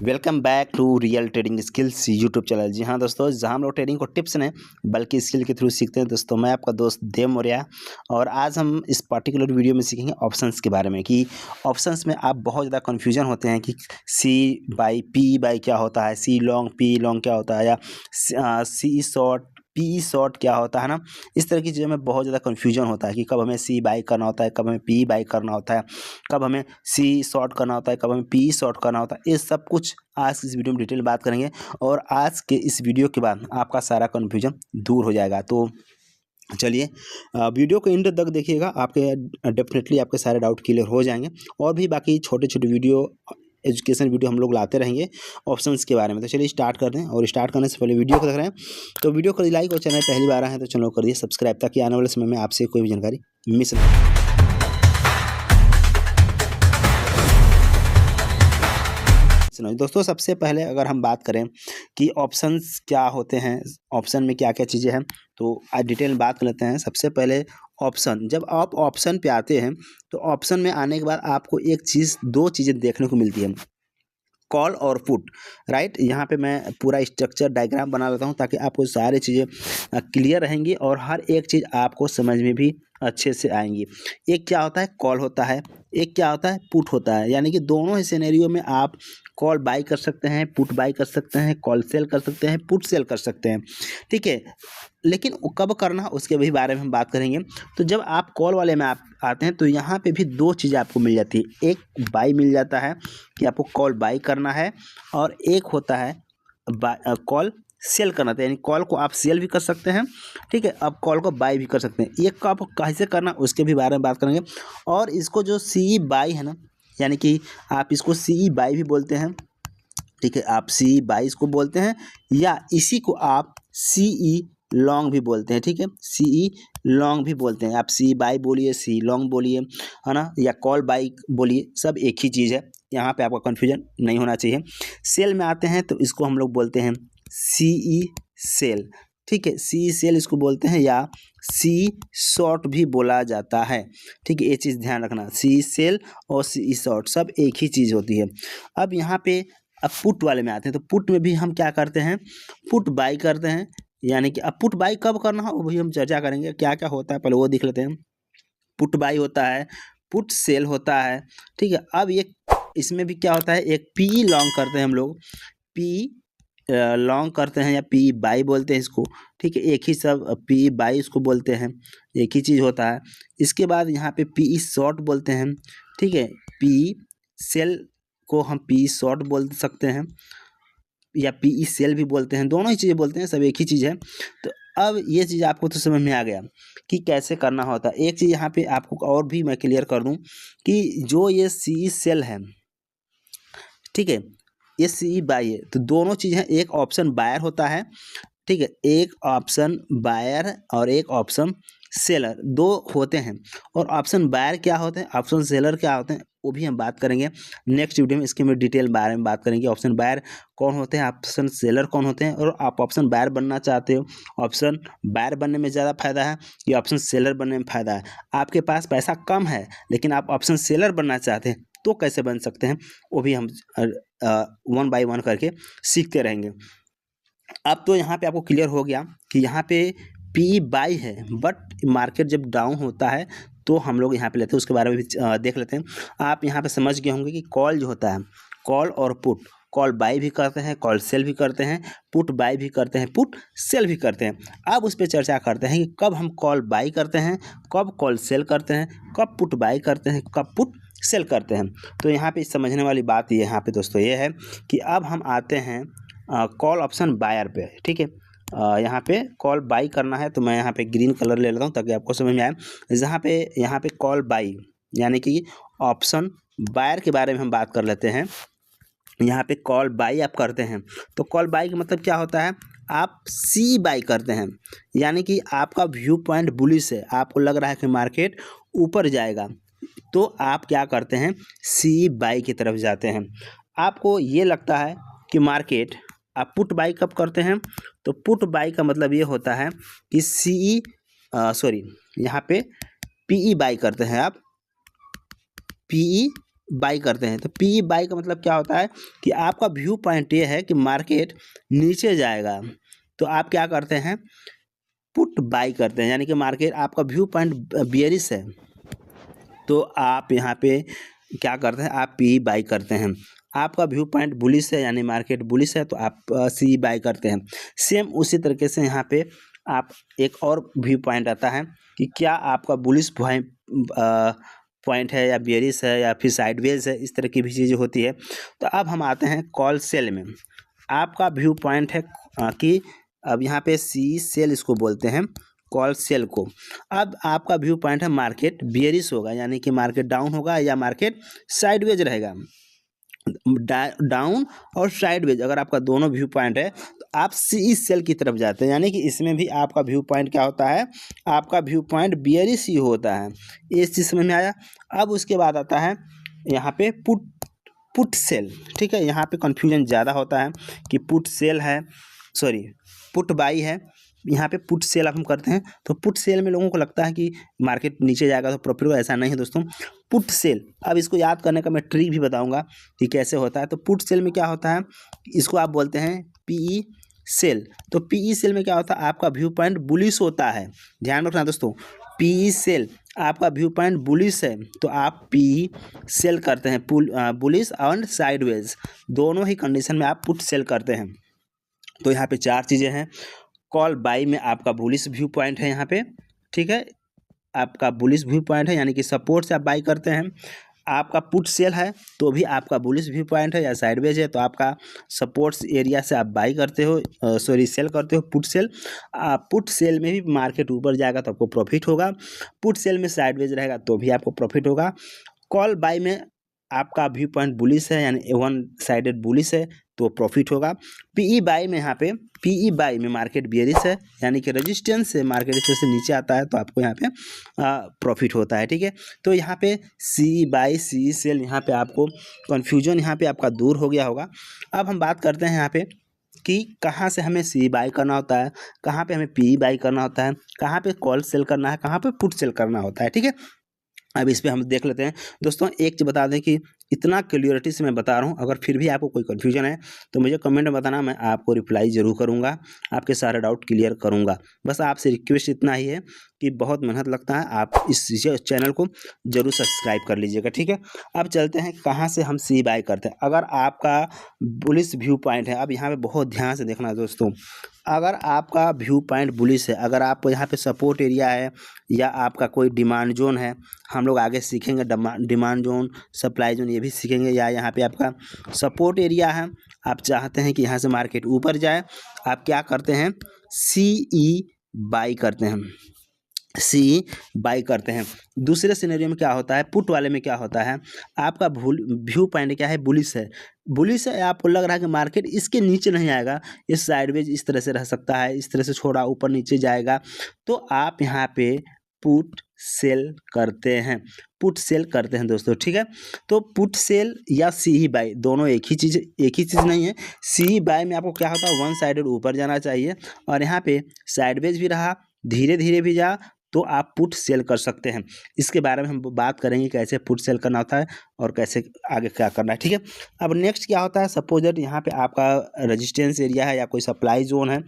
Welcome back to real trading skills YouTube channel. जी हाँ दोस्तों, जहाँ हम लोग ट्रेडिंग को टिप्स नहीं बल्कि स्किल के थ्रू सीखते हैं। दोस्तों मैं आपका दोस्त देव मौर्य और आज हम इस पर्टिकुलर वीडियो में सीखेंगे ऑप्शंस के बारे में कि ऑप्शंस में आप बहुत ज़्यादा कन्फ्यूजन होते हैं कि सी बाई पी बाई क्या होता है, सी लॉन्ग पी लॉन्ग क्या होता है, या सी शॉर्ट पी शॉर्ट क्या होता है ना। इस तरह की चीज़ों में बहुत ज़्यादा कन्फ्यूजन होता है कि कब हमें सी बाई करना होता है, कब हमें पी बाई करना होता है, कब हमें सी शॉर्ट करना होता है, कब हमें पी शॉर्ट करना होता है। ये सब कुछ आज इस वीडियो में डिटेल बात करेंगे और आज के इस वीडियो के बाद आपका सारा कन्फ्यूजन दूर हो जाएगा। तो चलिए वीडियो को एंड तक देखिएगा, आपके डेफिनेटली आपके सारे डाउट क्लियर हो जाएंगे। और भी बाकी छोटे छोटे वीडियो एजुकेशन वीडियो हम लोग लाते रहेंगे ऑप्शंस के बारे में। तो चलिए स्टार्ट करते हैं। और स्टार्ट करने से पहले वीडियो को देख रहे हैं तो वीडियो को लाइक और चैनल पहली बार आए हैं तो चैनल को कर दिए सब्सक्राइब, ताकि आने वाले समय में आपसे कोई भी जानकारी मिस ना। दोस्तों सबसे पहले अगर हम बात करें कि ऑप्शंस क्या होते हैं, ऑप्शन में क्या क्या चीज़ें हैं, तो आज डिटेल में बात कर लेते हैं। सबसे पहले ऑप्शन, जब आप ऑप्शन पे आते हैं तो ऑप्शन में आने के बाद आपको एक चीज़, दो चीज़ें देखने को मिलती है, कॉल और पुट। राइट, यहाँ पे मैं पूरा स्ट्रक्चर डायग्राम बना लेता हूँ ताकि आपको सारी चीज़ें क्लियर रहेंगी और हर एक चीज़ आपको समझ में भी अच्छे से आएंगी। एक क्या होता है कॉल होता है, एक क्या होता है पुट होता है। यानी कि दोनों ही सिनेरियो में आप कॉल बाई कर सकते हैं, पुट बाई कर सकते हैं, कॉल सेल कर सकते हैं, पुट सेल कर सकते हैं। ठीक है, लेकिन वो कब करना उसके भी बारे में हम बात करेंगे। तो जब आप कॉल वाले में आप आते हैं तो यहाँ पे भी दो चीज़ें आपको मिल जाती है। एक बाई मिल जाता है कि आपको कॉल बाई करना है, और एक होता है कॉल सेल करना था, यानी कॉल को आप सेल भी कर सकते हैं। ठीक है, आप कॉल को बाई भी कर सकते हैं। एक को आप कैसे करना उसके भी बारे में बात करेंगे। और इसको जो सी बाई है ना, यानी कि आप इसको सी बाई भी बोलते हैं। ठीक है, आप सी बाई इसको बोलते हैं, या इसी को आप सी ई लॉन्ग भी बोलते हैं। ठीक है, सी ई लॉन्ग भी बोलते हैं। आप सी बाई बोलिए, सी लॉन्ग बोलिए, है ना, या कॉल बाई बोलिए, सब एक ही चीज़ है। यहाँ पे आपका कन्फ्यूजन नहीं होना चाहिए। सेल में आते हैं तो इसको हम लोग बोलते हैं सी ई सेल। ठीक है, सी सेल इसको बोलते हैं, या सी शॉर्ट भी बोला जाता है। ठीक है, ये चीज़ ध्यान रखना, सी सेल और सी शॉर्ट सब एक ही चीज़ होती है। अब यहाँ पे अब पुट वाले में आते हैं तो पुट में भी हम क्या करते हैं, पुट बाई करते हैं। यानी कि अब पुट बाई कब करना हो वो भी हम चर्चा करेंगे, क्या क्या होता है पहले वो देख लेते हैं। पुट बाई होता है, पुट सेल होता है। ठीक है, अब ये इसमें भी क्या होता है, एक पी लॉन्ग करते हैं हम लोग, पी लॉन्ग करते हैं या पी बाई बोलते हैं इसको। ठीक है, एक ही सब पी बाई इसको बोलते हैं, एक ही चीज़ होता है। इसके बाद यहाँ पे पी शॉर्ट बोलते हैं। ठीक है, पी सेल को हम पी शॉर्ट बोल सकते हैं या पी सेल भी बोलते हैं, दोनों ही चीज़ें बोलते हैं, सब एक ही चीज़ है। तो अब ये चीज़ आपको तो समझ में आ गया कि कैसे करना होता है। एक चीज़ यहाँ पे आपको और भी मैं क्लियर कर दूँ कि जो ये सी सेल है, ठीक है, ये सी बाई है, तो दोनों चीज़ हैं। एक ऑप्शन बायर होता है, ठीक है, एक ऑप्शन बायर और एक ऑप्शन सेलर, दो होते हैं। और ऑप्शन बायर क्या होते हैं, ऑप्शन सेलर क्या होते हैं, वो भी हम बात करेंगे नेक्स्ट वीडियो में। इसके में डिटेल बारे में बात करेंगे, ऑप्शन बायर कौन होते हैं, ऑप्शन सेलर कौन होते हैं, और आप ऑप्शन बायर बनना चाहते हो, ऑप्शन बायर बनने में ज़्यादा फायदा है या ऑप्शन सेलर बनने में फ़ायदा है। आपके पास पैसा कम है लेकिन आप ऑप्शन सेलर बनना चाहते हैं तो कैसे बन सकते हैं, वो भी हम वन बाई वन करके सीखते रहेंगे। अब तो यहाँ पे आपको क्लियर हो गया कि यहाँ पे पी बाई है, बट मार्केट जब डाउन होता है तो हम लोग यहाँ पे लेते हैं, उसके बारे में भी देख लेते हैं। आप यहाँ पे समझ गए होंगे कि कॉल जो होता है, कॉल और पुट, कॉल बाई भी करते हैं, कॉल सेल भी करते हैं, पुट बाई भी करते हैं, पुट सेल भी करते हैं। अब उस पर चर्चा करते हैं कि कब हम कॉल बाई करते हैं, कब कॉल सेल करते हैं, कब पुट बाई करते हैं, कब पुट सेल करते हैं। तो यहाँ पे समझने वाली बात ये यहाँ पे दोस्तों ये है कि अब हम आते हैं कॉल ऑप्शन बायर पे। ठीक है, यहाँ पे कॉल बाई करना है तो मैं यहाँ पे ग्रीन कलर ले लेता हूँ ताकि आपको समझ में आए। यहाँ पे कॉल बाई यानी कि ऑप्शन बायर के बारे में हम बात कर लेते हैं। यहाँ पे कॉल बाई आप करते हैं तो कॉल बाई का मतलब क्या होता है, आप सी बाई करते हैं। यानी कि आपका व्यू पॉइंट बुलिश है, आपको लग रहा है कि मार्केट ऊपर जाएगा, तो आप क्या करते हैं, सी बाई की तरफ जाते हैं। आपको ये लगता है कि मार्केट, आप पुट बाई कब करते हैं, तो पुट बाई का मतलब ये होता है कि यहाँ पे पीई बाई करते हैं, आप पीई बाई करते हैं। तो पी बाई का मतलब क्या होता है कि आपका व्यू पॉइंट ये है कि मार्केट नीचे जाएगा, तो आप क्या करते हैं, पुट बाई करते हैं, यानी कि मार्केट आपका व्यू पॉइंट बियरिश है तो आप यहाँ पे क्या करते हैं, आप पी बाई करते हैं। आपका व्यू पॉइंट बुलिश है यानी मार्केट बुलिश है तो आप सी बाई करते हैं। सेम उसी तरीके से यहाँ पे आप एक और व्यू पॉइंट आता है कि क्या आपका बुलिश पॉइंट है या बेरिश है या फिर साइडवेज है, इस तरह की भी चीज़ें होती है। तो अब हम आते हैं कॉल सेल में। आपका व्यू पॉइंट है कि अब यहाँ पे सी सेल इसको बोलते हैं, कॉल सेल को। अब आपका व्यू पॉइंट है मार्केट बेरिश होगा, यानी कि मार्केट डाउन होगा या मार्केट साइडवेज रहेगा। डाउन और साइडवेज अगर आपका दोनों व्यू पॉइंट है तो आप सी सेल की तरफ जाते हैं, यानी कि इसमें भी आपका व्यू पॉइंट क्या होता है, आपका व्यू पॉइंट बेरिश ही होता है। ये चीज़ समझ में आया। अब उसके बाद आता है यहाँ पे पुट सेल। ठीक है, यहाँ पे कन्फ्यूजन ज़्यादा होता है कि पुट सेल है, सॉरी पुट बाई है, यहाँ पे पुट सेल आप हम करते हैं। तो पुट सेल में लोगों को लगता है कि मार्केट नीचे जाएगा तो प्रॉफिट होगा, ऐसा नहीं है दोस्तों। पुट सेल, अब इसको याद करने का मैं ट्रिक भी बताऊंगा कि कैसे होता है। तो पुट सेल में क्या होता है, इसको आप बोलते हैं पीई सेल। तो पीई सेल में क्या होता है, आपका व्यू पॉइंट बुलिश होता है, ध्यान रखना दोस्तों। पीई सेल आपका व्यू पॉइंट बुलिश है तो आप पीई सेल करते हैं, बुलिश और साइडवेज दोनों ही कंडीशन में आप पुट सेल करते हैं। तो यहाँ पे 4 चीज़ें हैं। कॉल बाई में आपका बुलिश व्यू पॉइंट है यहाँ पे, ठीक है, आपका बुलिश व्यू पॉइंट है यानी कि सपोर्ट से आप बाई करते हैं। आपका पुट सेल है तो भी आपका बुलिश व्यू पॉइंट है या साइडवेज है तो आपका सपोर्ट्स एरिया से आप बाई करते हो, सॉरी सेल करते हो, पुट सेल। पुट सेल में भी मार्केट ऊपर जाएगा तो आपको प्रॉफिट होगा, पुट सेल में साइडवेज रहेगा तो भी आपको प्रॉफिट होगा। कॉल बाई में आपका व्यू पॉइंट बुलिश है यानी वन साइडेड बुलिश है तो प्रॉफिट होगा। पीई बाई में यहाँ पे पीई बाई में मार्केट बेरिश है यानी कि रेजिस्टेंस से मार्केट इस तरह से नीचे आता है तो आपको यहाँ पे प्रॉफिट होता है। ठीक है, तो यहाँ पे सी बाई सी सेल, यहाँ पे आपको कन्फ्यूजन यहाँ पे आपका दूर हो गया होगा। अब हम बात करते हैं यहाँ पे कि कहाँ से हमें सी बाई करना होता है, कहाँ पे हमें पी बाई करना होता है, कहाँ पे कॉल सेल करना है, कहाँ पे पुट सेल करना होता है। ठीक है, अब इस पे हम देख लेते हैं दोस्तों। एक चीज़ बता दें कि इतना क्लियरिटी से मैं बता रहा हूँ, अगर फिर भी आपको कोई कन्फ्यूजन है तो मुझे कमेंट में बताना, मैं आपको रिप्लाई ज़रूर करूँगा, आपके सारे डाउट क्लियर करूँगा। बस आपसे रिक्वेस्ट इतना ही है कि बहुत मेहनत लगता है, आप इस चैनल को ज़रूर सब्सक्राइब कर लीजिएगा। ठीक है, अब चलते हैं कहाँ से हम सी बाई करते हैं। अगर आपका बुलिश व्यू पॉइंट है, अब यहाँ पर बहुत ध्यान से देखना दोस्तों, अगर आपका व्यू पॉइंट बुलिश है, अगर आप यहाँ पे सपोर्ट एरिया है या आपका कोई डिमांड जोन है, हम लोग आगे सीखेंगे डिमांड जोन, सप्लाई जोन ये भी सीखेंगे, या यहाँ पे आपका सपोर्ट एरिया है, आप चाहते हैं कि यहाँ से मार्केट ऊपर जाए, आप क्या करते हैं, सी बाई करते हैं, सी बाई करते हैं। दूसरे सिनेरियो में क्या होता है, पुट वाले में क्या होता है, आपका व्यू पॉइंट क्या है, बुलिश है, बुलिश है, आपको लग रहा है कि मार्केट इसके नीचे नहीं आएगा, इस साइडवेज इस तरह से रह सकता है, इस तरह से छोड़ा ऊपर नीचे जाएगा, तो आप यहाँ पे पुट सेल करते हैं, पुट सेल करते हैं दोस्तों। ठीक है, तो पुट सेल या सी बाई दोनों एक ही चीज़ नहीं है। सी बाई में आपको क्या होता है, वन साइडेड ऊपर जाना चाहिए, और यहाँ पे साइडवेज भी रहा, धीरे धीरे भी जा, तो आप पुट सेल कर सकते हैं। इसके बारे में हम बात करेंगे कैसे पुट सेल करना होता है और कैसे आगे क्या करना है। ठीक है, अब नेक्स्ट क्या होता है, सपोज दैट यहाँ पे आपका रेजिस्टेंस एरिया है या कोई सप्लाई जोन है,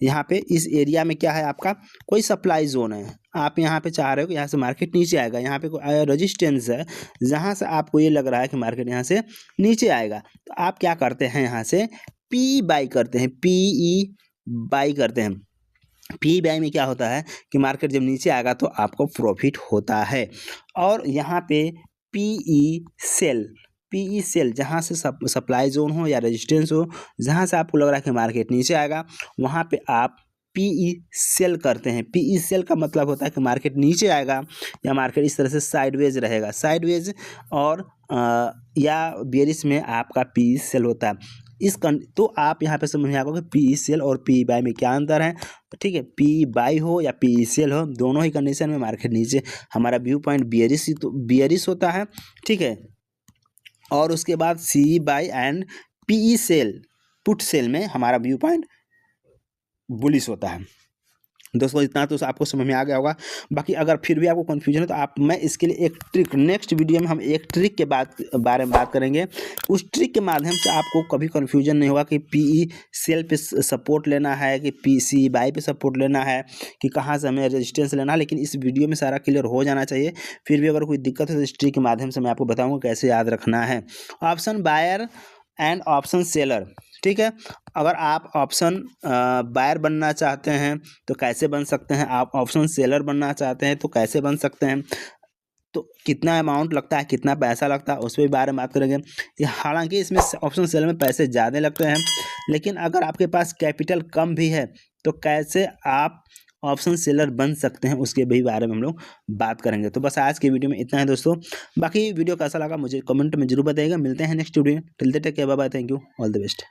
यहाँ पे इस एरिया में क्या है, आपका कोई सप्लाई जोन है, आप यहाँ पे चाह रहे हो कि यहाँ से मार्केट नीचे आएगा, यहाँ पे कोई रेजिस्टेंस है जहाँ से आपको ये लग रहा है कि मार्केट यहाँ से नीचे आएगा, तो आप क्या करते हैं, यहाँ से पी बाई करते हैं, पीई बाई करते हैं। पी बाई में क्या होता है कि मार्केट जब नीचे आएगा तो आपको प्रॉफिट होता है। और यहाँ पे पीई सेल जहाँ से सप्लाई जोन हो या रेजिस्टेंस हो, जहाँ से आपको लग रहा है कि मार्केट नीचे आएगा, वहाँ पे आप पीई सेल करते हैं। पीई सेल का मतलब होता है कि मार्केट नीचे आएगा या मार्केट इस तरह से साइडवेज रहेगा, साइडवेज और या बेरिश में आपका पीई सेल होता है। तो आप यहाँ पे समझ में आएगा कि पी सेल और पी बाई में क्या अंतर है। ठीक है, पी बाई हो या पी सेल हो, दोनों ही कंडीशन में मार्केट नीचे, हमारा व्यू पॉइंट बियरिश होता है। ठीक है, और उसके बाद C buy and P sell, put sell में हमारा व्यू पॉइंट बुलिश होता है। दोस्तों इतना तो आपको समझ में आ गया होगा। बाकी अगर फिर भी आपको कन्फ्यूजन है तो आप मैं इसके लिए एक ट्रिक, नेक्स्ट वीडियो में हम एक ट्रिक के बारे में बात करेंगे। उस ट्रिक के माध्यम से आपको कभी कन्फ्यूजन नहीं होगा कि पीई सेल पे सपोर्ट लेना है कि पीसी बाई पे सपोर्ट लेना है कि कहाँ से हमें रेजिस्टेंस लेना है। लेकिन इस वीडियो में सारा क्लियर हो जाना चाहिए। फिर भी अगर कोई दिक्कत है तो इस ट्रिक के माध्यम से मैं आपको बताऊँगा कैसे याद रखना है। Option buyer and option seller, ठीक है। अगर आप ऑप्शन बायर बनना चाहते हैं तो कैसे बन सकते हैं, आप ऑप्शन सेलर बनना चाहते हैं तो कैसे बन सकते हैं, तो कितना अमाउंट लगता है, कितना पैसा लगता है, उस पर बारे में बात करेंगे। हालांकि इसमें ऑप्शन सेलर में पैसे ज़्यादा लगते हैं, लेकिन अगर आपके पास कैपिटल कम भी है तो कैसे आप ऑप्शन सेलर बन सकते हैं उसके भी बारे में हम लोग बात करेंगे। तो बस आज के वीडियो में इतना है दोस्तों। बाकी वीडियो कैसा लगा मुझे कमेंट में जरूर बताइएगा। मिलते हैं नेक्स्ट वीडियो में। Till the take care, bye bye, thank you, all the best.